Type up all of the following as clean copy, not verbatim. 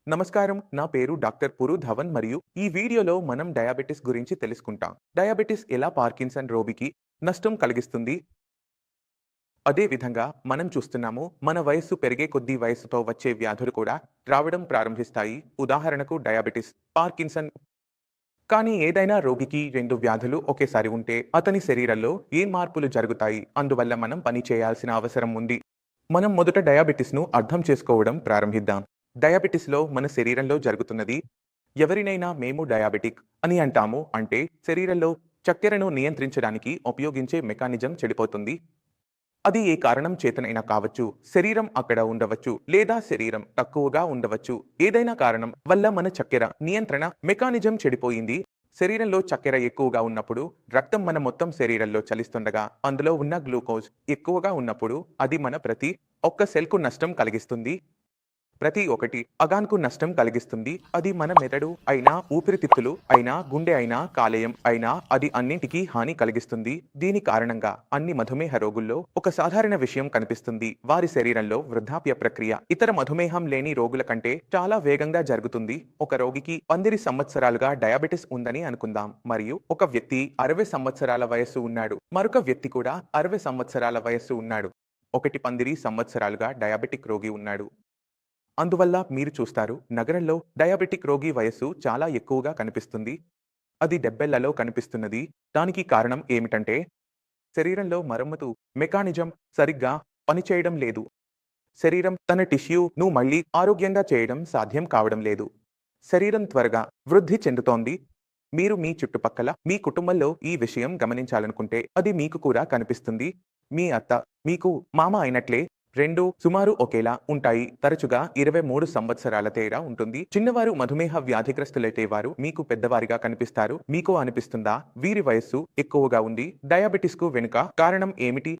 నమస్కారం. నా పేరు డాక్టర్ పురు ధవన్ మరియు ఈ వీడియోలో మనం డయాబెటిస్ గురించి తెలుసుకుంటాం. డయాబెటిస్ ఎలా పార్కిన్సన్ రోగికి నష్టం కలిగిస్తుంది? అదే విధంగా మనం చూస్తున్నాము మన వయస్సు పెరిగే కొద్దీ వయస్సుతో వచ్చే వ్యాధులు కూడా రావడం ప్రారంభిస్తాయి. ఉదాహరణకు డయాబెటిస్, పార్కిన్సన్. కానీ ఏదైనా రోగికి 2 వ్యాధులు ఒకేసారి ఉంటే అతని శరీరంలో ఏ మార్పులు జరుగుతాయి? అందువల్ల మనం పని చేయాల్సిన అవసరం ఉంది. మనం మొదట డయాబెటిస్‌ను అర్థం చేసుకోవడం ప్రారంభిద్దాం. డయాబెటిస్‌లో మన శరీరంలో జరుగుతున్నది. ఎవరినైనా మేము డయాబెటిక్ అని అంటాము అంటే శరీరంలో చక్కెరను నియంత్రించడానికి ఉపయోగించే మెకానిజం చెడిపోతుంది. అది ఏ కారణం చేతనైనా కావచ్చు. శరీరం అక్కడ ఉండవచ్చు లేదా శరీరం తక్కువగా ఉండవచ్చు. ఏదైనా కారణం వల్ల మన చక్కెర నియంత్రణ మెకానిజం చెడిపోయింది. శరీరంలో చక్కెర ఎక్కువగా ఉన్నప్పుడు రక్తం మన మొత్తం శరీరంలో చలిస్తుండగా అందులో ఉన్న గ్లూకోజ్ ఎక్కువగా ఉన్నప్పుడు అది మన ప్రతి ఒక్క సెల్కు నష్టం కలిగిస్తుంది. ప్రతి ఒక్కటి అగాన్కు నష్టం కలిగిస్తుంది. అది మన మెదడు అయినా, ఊపిరితిత్తులు అయినా, గుండె అయినా, కాలేయం అయినా అది అన్నింటికీ హాని కలిగిస్తుంది. దీని కారణంగా అన్ని మధుమేహ రోగుల్లో ఒక సాధారణ విషయం కనిపిస్తుంది. వారి శరీరంలో వృద్ధాప్య ప్రక్రియ ఇతర మధుమేహం లేని రోగుల కంటే చాలా వేగంగా జరుగుతుంది. ఒక రోగికి 19 సంవత్సరాలుగా డయాబెటిస్ ఉందని అనుకుందాం మరియు ఒక వ్యక్తి 60 సంవత్సరాల వయస్సు ఉన్నాడు. మరొక వ్యక్తి కూడా 60 సంవత్సరాల వయస్సు ఉన్నాడు. ఒకటి 19 సంవత్సరాలుగా డయాబెటిక్ రోగి ఉన్నాడు. అందువల్ల మీరు చూస్తారు నగరంలో డయాబెటిక్ రోగి వయస్సు చాలా ఎక్కువగా కనిపిస్తుంది. అది 70లలో కనిపిస్తున్నది. దానికి కారణం ఏమిటంటే శరీరంలో మరమ్మతు మెకానిజం సరిగ్గా పనిచేయడం లేదు. శరీరం తన టిష్యూను మళ్ళీ ఆరోగ్యంగా చేయడం సాధ్యం కావడం లేదు. శరీరం త్వరగా వృద్ధి చెందుతోంది. మీరు మీ చుట్టుపక్కల మీ కుటుంబంలో ఈ విషయం గమనించాలనుకుంటే అది మీకు కూడా కనిపిస్తుంది. మీ అత్త మీకు మామ అయినట్లే 2 సుమారు ఒకేలా ఉంటాయి. తరచుగా 23 సంవత్సరాల తేడా ఉంటుంది. చిన్నవారు మధుమేహ వ్యాధిగ్రస్తులైతే వారు మీకు పెద్దవారిగా కనిపిస్తారు. మీకు అనిపిస్తుందా వీరి వయస్సు ఎక్కువగా ఉంది? డయాబెటిస్కు వెనుక కారణం ఏమిటి?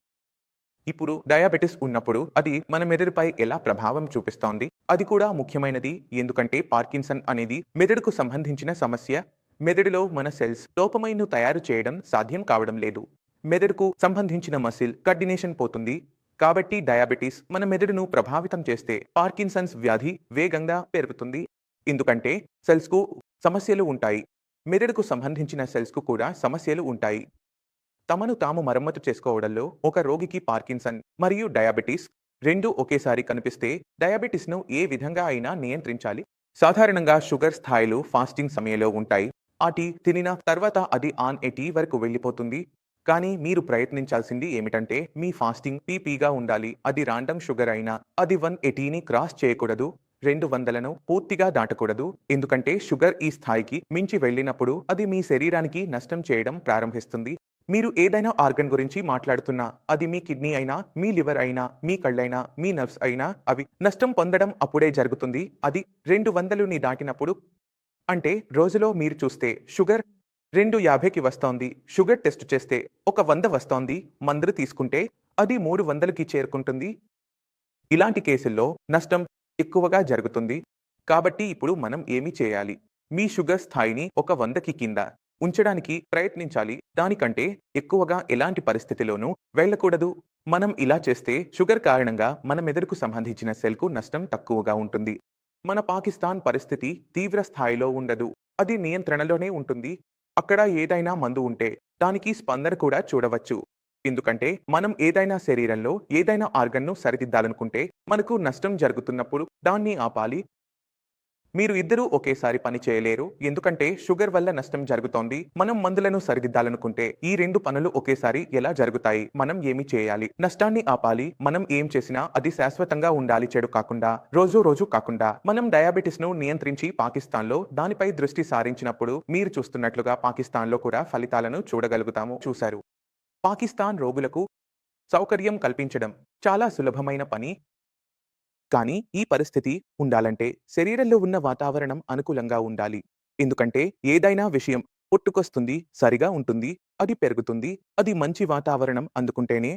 ఇప్పుడు డయాబెటిస్ ఉన్నప్పుడు అది మన మెదడుపై ఎలా ప్రభావం చూపిస్తోంది? అది కూడా ముఖ్యమైనది. ఎందుకంటే పార్కిన్సన్ అనేది మెదడుకు సంబంధించిన సమస్య. మెదడులో మన సెల్స్ డోపమైన్‌ను తయారు చేయడం సాధ్యం కావడం లేదు. మెదడుకు సంబంధించిన మసిల్ కోఆర్డినేషన్ పోతుంది. కాబట్టి డయాబెటిస్ మన మెదడును ప్రభావితం చేస్తే పార్కిన్సన్స్ వ్యాధి వేగంగా పెరుగుతుంది. ఎందుకంటే సెల్స్‌కు సమస్యలు ఉంటాయి. మెదడుకు సంబంధించిన సెల్స్‌కు కూడా సమస్యలు ఉంటాయి. తమను తాము మరమ్మతు చేసుకోవడంలో ఒక రోగికి పార్కిన్సన్ మరియు డయాబెటిస్ 2 ఒకేసారి కనిపిస్తే డయాబెటిస్‌ను ఏ విధంగా అయినా నియంత్రించాలి. సాధారణంగా షుగర్ స్థాయిలు ఫాస్టింగ్ సమయంలో ఉంటాయి. ఆ టీ తినిన తర్వాత అది ఆన్ ఏ టీ వరకు వెళ్ళిపోతుంది. కానీ మీరు ప్రయత్నించాల్సింది ఏమిటంటే మీ ఫాస్టింగ్ పీపీగా ఉండాలి. అది రాండమ్ షుగర్ అయినా అది 180ని క్రాస్ చేయకూడదు. 200లను పూర్తిగా దాటకూడదు. ఎందుకంటే షుగర్ ఈ స్థాయికి మించి వెళ్ళినప్పుడు అది మీ శరీరానికి నష్టం చేయడం ప్రారంభిస్తుంది. మీరు ఏదైనా ఆర్గన్ గురించి మాట్లాడుతున్నా అది మీ కిడ్నీ అయినా, మీ లివర్ అయినా, మీ కళ్ళైనా, మీ నర్వ్స్ అయినా అవి నష్టం పొందడం అప్పుడే జరుగుతుంది. అది 200ని దాటినప్పుడు. అంటే రోజులో మీరు చూస్తే షుగర్ 250కి వస్తోంది. షుగర్ టెస్ట్ చేస్తే ఒక 100 వస్తోంది. మందులు తీసుకుంటే అది 300కి చేరుకుంటుంది. ఇలాంటి కేసుల్లో నష్టం ఎక్కువగా జరుగుతుంది. కాబట్టి ఇప్పుడు మనం ఏమి చేయాలి? మీ షుగర్ స్థాయిని ఒక 100కి కింద ఉంచడానికి ప్రయత్నించాలి. దానికంటే ఎక్కువగా ఎలాంటి పరిస్థితిలోనూ వెళ్ళకూడదు. మనం ఇలా చేస్తే షుగర్ కారణంగా మన మెదడుకు సంబంధించిన సెల్కు నష్టం తక్కువగా ఉంటుంది. మన పాకిస్తాన్ పరిస్థితి తీవ్ర స్థాయిలో ఉండదు. అది నియంత్రణలోనే ఉంటుంది. అక్కడ ఏదైనా మందు ఉంటే దానికి స్పందన కూడా చూడవచ్చు. ఎందుకంటే మనం ఏదైనా శరీరంలో ఏదైనా ఆర్గన్‌ను సరిదిద్దాలనుకుంటే మనకు నష్టం జరుగుతున్నప్పుడు దాన్ని ఆపాలి. మీరు ఇద్దరూ ఒకేసారి పని చేయలేరు. ఎందుకంటే షుగర్ వల్ల నష్టం జరుగుతోంది. మనం మందులను సరిదిద్దాలనుకుంటే ఈ 2 పనులు ఒకేసారి ఎలా జరుగుతాయి? మనం ఏమి చేయాలి? నష్టాన్ని ఆపాలి. మనం ఏం చేసినా అది శాశ్వతంగా ఉండాలి. చెడు కాకుండా, రోజు కాకుండా. మనం డయాబెటిస్‌ను నియంత్రించి పాకిస్తాన్‌లో దానిపై దృష్టి సారించినప్పుడు మీరు చూస్తున్నట్లుగా పాకిస్తాన్‌లో కూడా ఫలితాలను చూశారు. పాకిస్తాన్ రోగులకు సౌకర్యం కల్పించడం చాలా సులభమైన పని. కానీ ఈ పరిస్థితి ఉండాలంటే శరీరంలో ఉన్న వాతావరణం అనుకూలంగా ఉండాలి. ఎందుకంటే ఏదైనా విషయం పుట్టుకొస్తుంది, సరిగా ఉంటుంది, అది పెరుగుతుంది. అది మంచి వాతావరణం అందుకుంటేనే.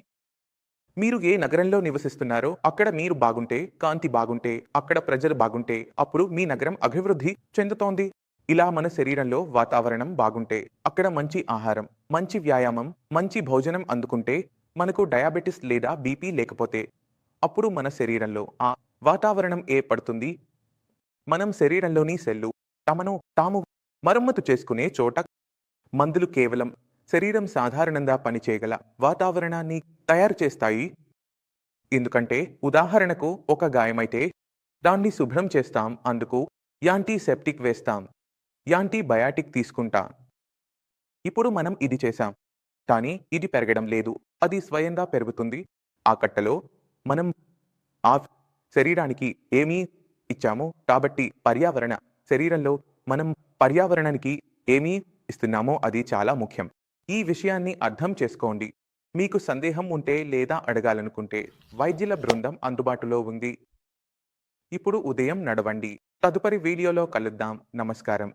మీరు ఏ నగరంలో నివసిస్తున్నారో అక్కడ మీరు బాగుంటే, కాంతి బాగుంటే, అక్కడ ప్రజలు బాగుంటే అప్పుడు మీ నగరం అభివృద్ధి చెందుతోంది. ఇలా మన శరీరంలో వాతావరణం బాగుంటే, అక్కడ మంచి ఆహారం, మంచి వ్యాయామం, మంచి భోజనం అందుకుంటే మనకు డయాబెటిస్ లేదా బీపీ లేకపోతే అప్పుడు మన శరీరంలో ఆ వాతావరణం ఏర్పడుతుంది. మనం శరీరంలోని సెల్లు తమను తాము మరమ్మతు చేసుకునే చోట. మందులు కేవలం శరీరం సాధారణంగా పనిచేయగల వాతావరణాన్ని తయారు చేస్తాయి. ఎందుకంటే ఉదాహరణకు ఒక గాయమైతే దాన్ని శుభ్రం చేస్తాం, అందుకు యాంటీసెప్టిక్ వేస్తాం, యాంటీబయాటిక్ తీసుకుంటాం. ఇప్పుడు మనం ఇది చేశాం, కానీ ఇది పెరగడం లేదు, అది స్వయంగా పెరుగుతుంది. ఆ కట్టలో మనం ఆ శరీరానికి ఏమీ ఇచ్చాము, కాబట్టి శరీరంలో మనం పర్యావరణానికి ఏమీ ఇస్తున్నామో అది చాలా ముఖ్యం. ఈ విషయాన్ని అర్థం చేసుకోండి. మీకు సందేహం ఉంటే లేదా అడగాలనుకుంటే వైద్యుల బృందం అందుబాటులో ఉంది. ఇప్పుడు ఉదయం నడవండి. తదుపరి వీడియోలో కలుద్దాం. నమస్కారం.